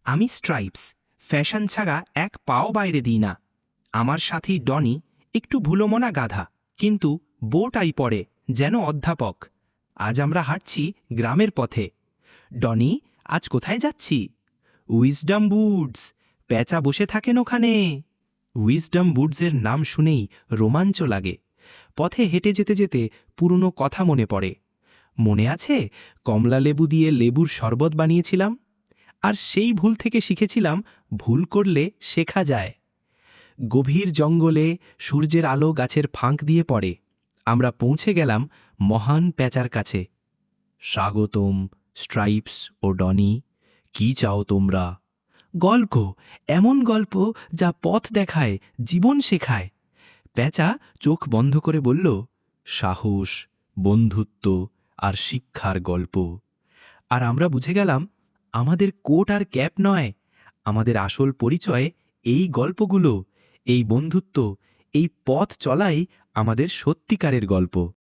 আমি stripes, fashion ছাড়া এক পাও বাইরে দিই না। আমার সাথী ডনি একটু ভুলোমনা গাধা, কিন্তু বোটাই পরে যেন অধ্যাপক। আজ আমরা হাঁটছি গ্রামের পথে। ডনি, আজ কোথায় যাচ্ছি? উইজডম বুডস। প্যাঁচা বসে থাকেন ওখানে। উইজডম বুডসের নাম শুনেই রোমাঞ্চ লাগে। পথে হেঁটে যেতে যেতে পুরনো কথা মনে পড়ে। মনে আছে কমলা লেবু দিয়ে লেবুর শরবত বানিয়েছিলাম? আর সেই ভুল থেকে শিখেছিলাম, ভুল করলে শেখা যায়। গভীর জঙ্গলে সূর্যের আলো গাছের ফাঁক দিয়ে পড়ে। আমরা পৌঁছে গেলাম মহান প্যাঁচার কাছে। স্বাগতম স্ট্রাইপস ও ডনি, কি চাও তোমরা? গল্প, এমন গল্প যা পথ দেখায়, জীবন শেখায়। প্যাঁচা চোখ বন্ধ করে বলল, সাহস, বন্ধুত্ব আর শিক্ষার গল্প। আর আমরা বুঝে গেলাম, আমাদের কোট আর ক্যাপ নয়, আমাদের আসল পরিচয় এই গল্পগুলো, এই বন্ধুত্ব, এই পথ চলাই আমাদের সত্যিকারের গল্প।